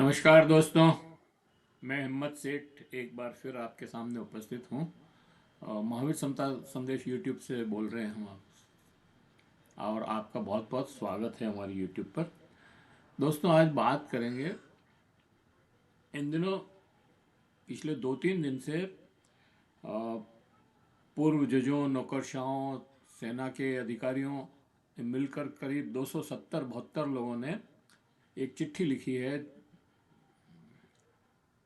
नमस्कार दोस्तों। मैं हिम्मत सेठ एक बार फिर आपके सामने उपस्थित हूँ। महावीर समता संदेश यूट्यूब से बोल रहे हैं हम और आपका बहुत बहुत स्वागत है हमारे यूट्यूब पर। दोस्तों, आज बात करेंगे इन दिनों पिछले 2-3 दिन से पूर्व जजों, नौकरशाहों, सेना के अधिकारियों ने मिलकर करीब 270-72 लोगों ने एक चिट्ठी लिखी है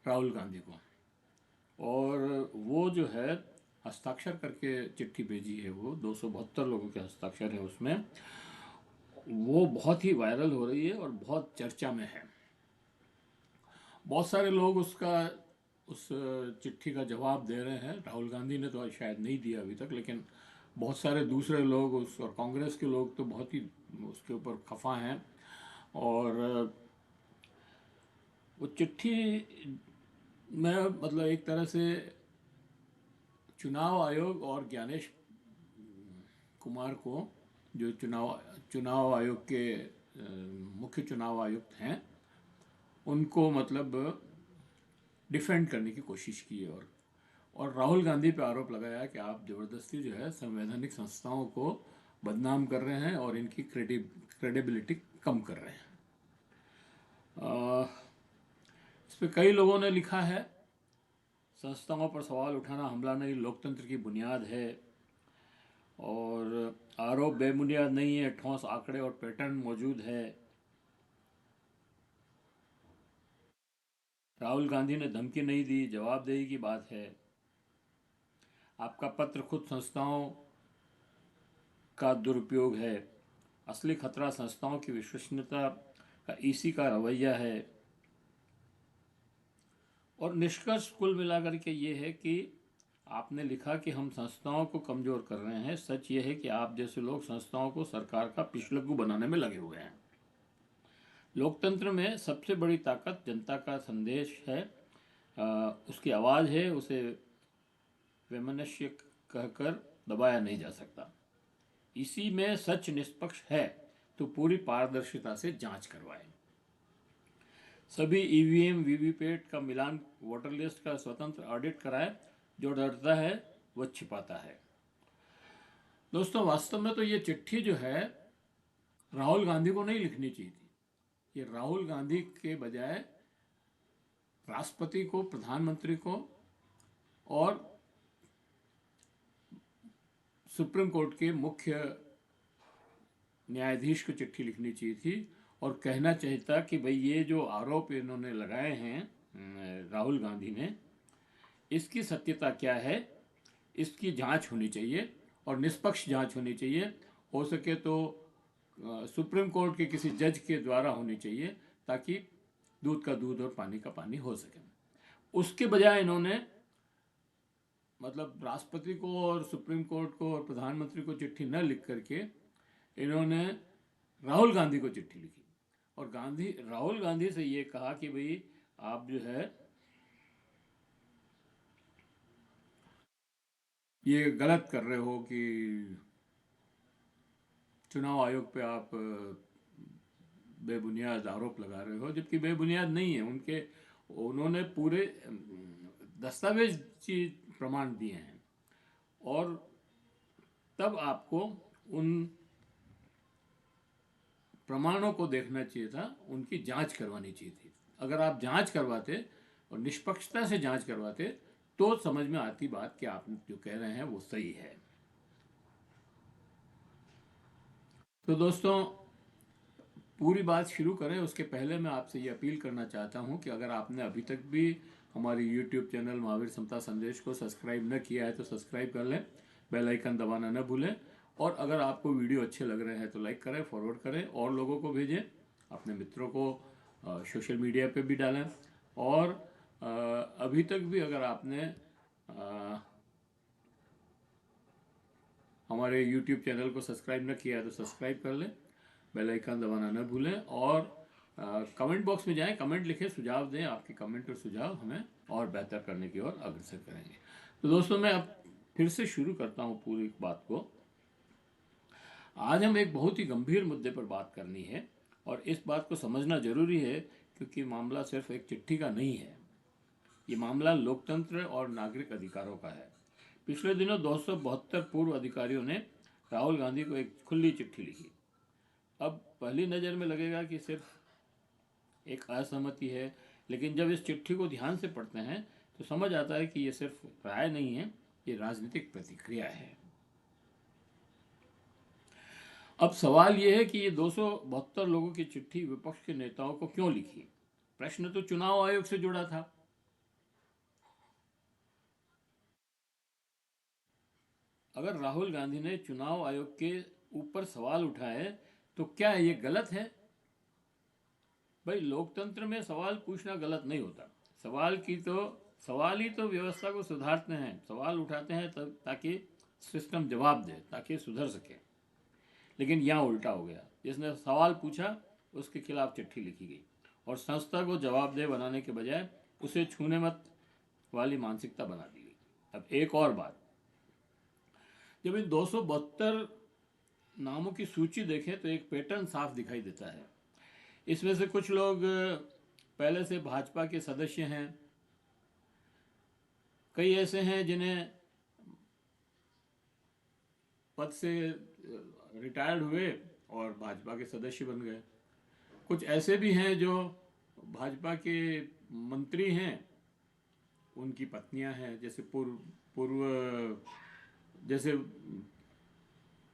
राहुल गांधी को। और वो जो है हस्ताक्षर करके चिट्ठी भेजी है, वो 272 लोगों के हस्ताक्षर है उसमें। वो बहुत ही वायरल हो रही है और बहुत चर्चा में है। बहुत सारे लोग उस चिट्ठी का जवाब दे रहे हैं। राहुल गांधी ने तो शायद नहीं दिया अभी तक, लेकिन बहुत सारे दूसरे लोग और कांग्रेस के लोग तो बहुत ही उसके ऊपर खफा हैं। और वो चिट्ठी में मतलब एक तरह से चुनाव आयोग और ज्ञानेश कुमार को, जो चुनाव आयोग के मुख्य चुनाव आयुक्त हैं, उनको मतलब डिफेंड करने की कोशिश की है। और राहुल गांधी पे आरोप लगाया कि आप ज़बरदस्ती जो है संवैधानिक संस्थाओं को बदनाम कर रहे हैं और इनकी क्रेडिबिलिटी कम कर रहे हैं। इस पर कई लोगों ने लिखा है, संस्थाओं पर सवाल उठाना हमला नहीं, लोकतंत्र की बुनियाद है। और आरोप बेबुनियाद नहीं है, ठोस आंकड़े और पैटर्न मौजूद है। राहुल गांधी ने धमकी नहीं दी, जवाबदेही की बात है। आपका पत्र खुद संस्थाओं का दुरुपयोग है। असली खतरा संस्थाओं की विश्वसनीयता का ईसी का रवैया है। और निष्कर्ष कुल मिलाकर के ये है कि आपने लिखा कि हम संस्थाओं को कमज़ोर कर रहे हैं। सच ये है कि आप जैसे लोग संस्थाओं को सरकार का पिछलग्गू बनाने में लगे हुए हैं। लोकतंत्र में सबसे बड़ी ताकत जनता का संदेश है, उसकी आवाज़ है। उसे वैमनस्य कहकर दबाया नहीं जा सकता। इसी में सच निष्पक्ष है तो पूरी पारदर्शिता से जांच करवाएं। सभी ईवीएम वीवीपैट का मिलान, वोटर लिस्ट का स्वतंत्र ऑडिट कराएं। जो डरता है वह छिपाता है। दोस्तों, वास्तव में तो ये चिट्ठी जो है राहुल गांधी को नहीं लिखनी चाहिए थी। ये राहुल गांधी के बजाय राष्ट्रपति को, प्रधानमंत्री को और सुप्रीम कोर्ट के मुख्य न्यायाधीश को चिट्ठी लिखनी चाहिए थी और कहना चाहिए था कि भाई ये जो आरोप इन्होंने लगाए हैं राहुल गांधी ने, इसकी सत्यता क्या है, इसकी जांच होनी चाहिए और निष्पक्ष जांच होनी चाहिए। हो सके तो सुप्रीम कोर्ट के किसी जज के द्वारा होनी चाहिए, ताकि दूध का दूध और पानी का पानी हो सके। उसके बजाय इन्होंने मतलब राष्ट्रपति को और सुप्रीम कोर्ट को और प्रधानमंत्री को चिट्ठी न लिख करके इन्होंने राहुल गांधी को चिट्ठी लिखी और राहुल गांधी से ये कहा कि भाई आप जो है ये गलत कर रहे हो कि चुनाव आयोग पे आप बेबुनियाद आरोप लगा रहे हो, जबकि बेबुनियाद नहीं है। उन्होंने पूरे दस्तावेज प्रमाण दिए हैं और तब आपको उन प्रमाणों को देखना चाहिए था, उनकी जांच करवानी चाहिए थी। अगर आप जांच करवाते और निष्पक्षता से जांच करवाते तो समझ में आती बात कि आप जो कह रहे हैं वो सही है। तो दोस्तों, पूरी बात शुरू करें उसके पहले मैं आपसे ये अपील करना चाहता हूँ कि अगर आपने अभी तक भी हमारे यूट्यूब चैनल महावीर समता संदेश को सब्सक्राइब न किया है तो सब्सक्राइब कर लें, बेल आइकन दबाना न भूलें। और अगर आपको वीडियो अच्छे लग रहे हैं तो लाइक करें, फॉरवर्ड करें और लोगों को भेजें, अपने मित्रों को सोशल मीडिया पे भी डालें। और अभी तक भी अगर आपने हमारे यूट्यूब चैनल को सब्सक्राइब न किया है तो सब्सक्राइब कर लें, बेल आइकन दबाना न भूलें और कमेंट बॉक्स में जाएं, कमेंट लिखें, सुझाव दें। आपके कमेंट और सुझाव हमें और बेहतर करने की ओर अग्रसर करेंगे। तो दोस्तों, मैं अब फिर से शुरू करता हूँ पूरी बात को। आज हम एक बहुत ही गंभीर मुद्दे पर बात करनी है और इस बात को समझना जरूरी है क्योंकि मामला सिर्फ एक चिट्ठी का नहीं है, ये मामला लोकतंत्र और नागरिक अधिकारों का है। पिछले दिनों 272 पूर्व अधिकारियों ने राहुल गांधी को एक खुली चिट्ठी लिखी। अब पहली नज़र में लगेगा कि सिर्फ एक असहमति है, लेकिन जब इस चिट्ठी को ध्यान से पढ़ते हैं तो समझ आता है कि ये सिर्फ राय नहीं है, ये राजनीतिक प्रतिक्रिया है। अब सवाल ये है कि ये 272 लोगों की चिट्ठी विपक्ष के नेताओं को क्यों लिखी। प्रश्न तो चुनाव आयोग से जुड़ा था। अगर राहुल गांधी ने चुनाव आयोग के ऊपर सवाल उठाए तो क्या ये गलत है? भाई, लोकतंत्र में सवाल पूछना गलत नहीं होता। सवाल ही तो व्यवस्था को सुधारते हैं। सवाल उठाते हैं तब ताकि सिस्टम जवाब दे, ताकि सुधर सके। लेकिन यहाँ उल्टा हो गया, जिसने सवाल पूछा उसके खिलाफ चिट्ठी लिखी गई और संस्था को जवाबदेह बनाने के बजाय उसे छूने मत वाली मानसिकता बना दी गई। अब एक और बात, जब इन 272 नामों की सूची देखें तो एक पैटर्न साफ दिखाई देता है। इसमें से कुछ लोग पहले से भाजपा के सदस्य हैं, कई ऐसे हैं जिन्हें पद से रिटायर्ड हुए और भाजपा के सदस्य बन गए। कुछ ऐसे भी हैं जो भाजपा के मंत्री हैं, उनकी पत्नियां हैं, जैसे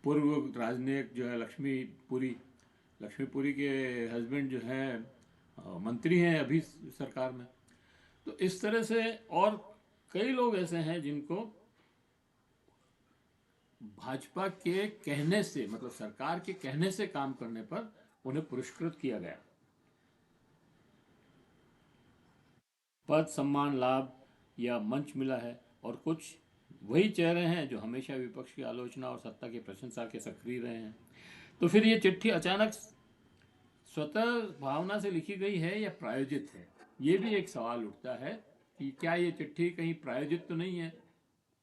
पूर्व राजनयिक जो है लक्ष्मीपुरी के हस्बैंड जो हैं मंत्री हैं अभी सरकार में। तो इस तरह से और कई लोग ऐसे हैं जिनको भाजपा के कहने से, मतलब सरकार के कहने से काम करने पर उन्हें पुरस्कृत किया गया। पद, सम्मान, लाभ या मंच मिला है। और कुछ वही चेहरे हैं जो हमेशा विपक्ष की आलोचना और सत्ता की प्रशंसा के सक्रिय रहे हैं। तो फिर ये चिट्ठी अचानक स्वतः भावना से लिखी गई है या प्रायोजित है? ये भी एक सवाल उठता है कि क्या ये चिट्ठी कहीं प्रायोजित तो नहीं है,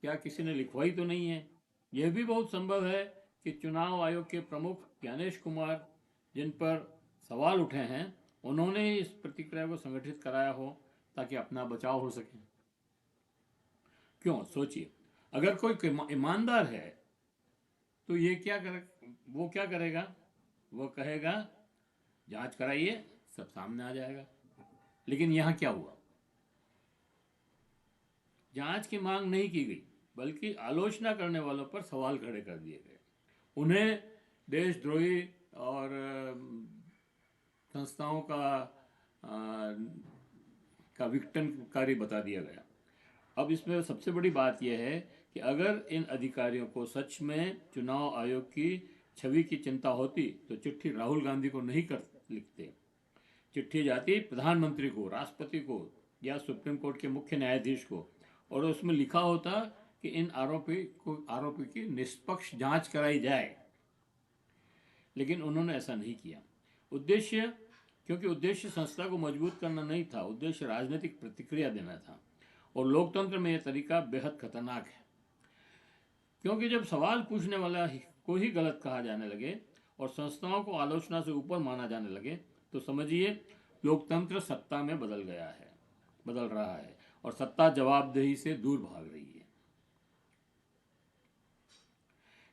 क्या किसी ने लिखवाई तो नहीं है। यह भी बहुत संभव है कि चुनाव आयोग के प्रमुख ज्ञानेश कुमार, जिन पर सवाल उठे हैं, उन्होंने इस प्रतिक्रिया को संगठित कराया हो ताकि अपना बचाव हो सके। क्यों, सोचिए, अगर कोई ईमानदार है तो वो क्या करेगा? वो कहेगा जांच कराइए, सब सामने आ जाएगा। लेकिन यहाँ क्या हुआ? जांच की मांग नहीं की गई, बल्कि आलोचना करने वालों पर सवाल खड़े कर दिए गए। उन्हें देशद्रोही और संस्थाओं का विघटनकारी बता दिया गया। अब इसमें सबसे बड़ी बात यह है कि अगर इन अधिकारियों को सच में चुनाव आयोग की छवि की चिंता होती तो चिट्ठी राहुल गांधी को नहीं लिखते। चिट्ठी जाती प्रधानमंत्री को, राष्ट्रपति को या सुप्रीम कोर्ट के मुख्य न्यायाधीश को, और उसमें लिखा होता कि इन आरोपी की निष्पक्ष जांच कराई जाए। लेकिन उन्होंने ऐसा नहीं किया। क्योंकि उद्देश्य संस्था को मजबूत करना नहीं था, उद्देश्य राजनीतिक प्रतिक्रिया देना था। और लोकतंत्र में यह तरीका बेहद खतरनाक है, क्योंकि जब सवाल पूछने वाला को ही गलत कहा जाने लगे और संस्थाओं को आलोचना से ऊपर माना जाने लगे तो समझिए लोकतंत्र सत्ता में बदल रहा है और सत्ता जवाबदेही से दूर भाग रही है।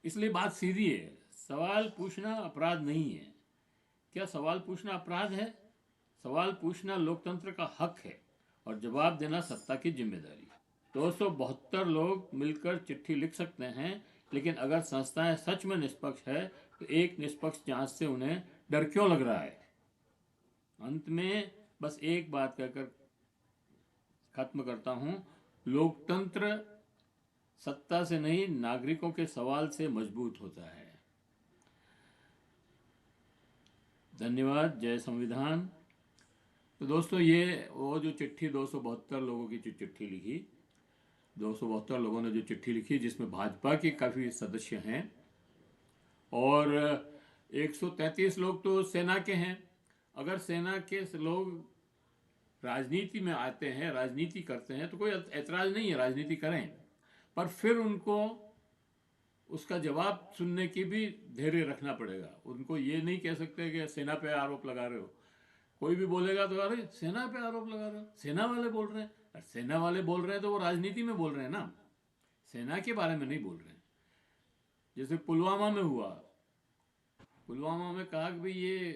इसलिए बात सीधी है, सवाल पूछना अपराध नहीं है। क्या सवाल पूछना अपराध है? सवाल पूछना लोकतंत्र का हक है और जवाब देना सत्ता की जिम्मेदारी। 272 लोग मिलकर चिट्ठी लिख सकते हैं, लेकिन अगर संस्थाएं सच में निष्पक्ष है तो एक निष्पक्ष जांच से उन्हें डर क्यों लग रहा है? अंत में बस एक बात कहकर खत्म करता हूं, लोकतंत्र सत्ता से नहीं, नागरिकों के सवाल से मजबूत होता है। धन्यवाद। जय संविधान। तो दोस्तों, ये वो जो चिट्ठी 272 लोगों की जो चिट्ठी लिखी, 272 लोगों ने जो चिट्ठी लिखी, जिसमें भाजपा के काफ़ी सदस्य हैं और 133 लोग तो सेना के हैं। अगर सेना के लोग राजनीति में आते हैं, राजनीति करते हैं, तो कोई ऐतराज़ नहीं है, राजनीति करें, पर फिर उनको उसका जवाब सुनने की भी धैर्य रखना पड़ेगा। उनको ये नहीं कह सकते कि सेना पे आरोप लगा रहे हो। कोई भी बोलेगा तो अरे सेना पे आरोप लगा रहे हो, सेना वाले बोल रहे हैं। अरे सेना वाले बोल रहे हैं तो वो राजनीति में बोल रहे हैं ना, सेना के बारे में नहीं बोल रहे हैं। जैसे पुलवामा में हुआ, पुलवामा में कहा कि भाई ये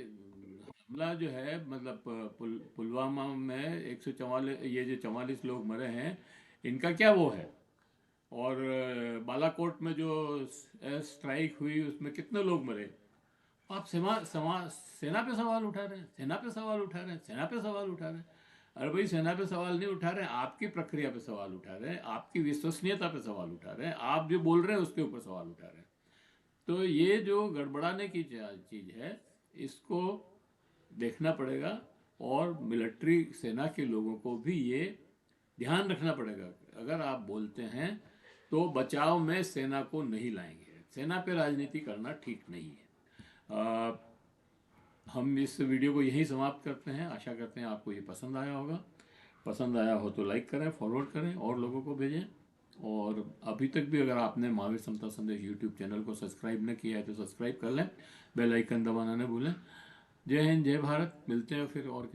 हमला जो है, मतलब पुलवामा में 144, ये जो 44 लोग मरे हैं, इनका क्या वो है। और बालाकोट में जो स्ट्राइक हुई उसमें कितने लोग मरे। आप सेना पे सवाल उठा रहे हैं, सेना पे सवाल उठा रहे हैं, सेना पे सवाल उठा रहे हैं। अरे भाई सेना पे सवाल नहीं उठा रहे हैं, आपकी प्रक्रिया पे सवाल उठा रहे हैं, आपकी विश्वसनीयता पे सवाल उठा रहे हैं, आप जो बोल रहे हैं उसके ऊपर सवाल उठा रहे हैं। तो ये जो गड़बड़ाने की चीज़ है, इसको देखना पड़ेगा। और मिलिट्री सेना के लोगों को भी ये ध्यान रखना पड़ेगा। अगर आप बोलते हैं तो बचाव में सेना को नहीं लाएंगे, सेना पे राजनीति करना ठीक नहीं है। हम इस वीडियो को यहीं समाप्त करते हैं। आशा करते हैं आपको ये पसंद आया होगा। पसंद आया हो तो लाइक करें, फॉरवर्ड करें और लोगों को भेजें। और अभी तक भी अगर आपने महावीर समता संदेश यूट्यूब चैनल को सब्सक्राइब न किया है तो सब्सक्राइब कर लें, बेल आइकन दबाना न भूलें। जय हिंद, जय भारत। मिलते हैं फिर और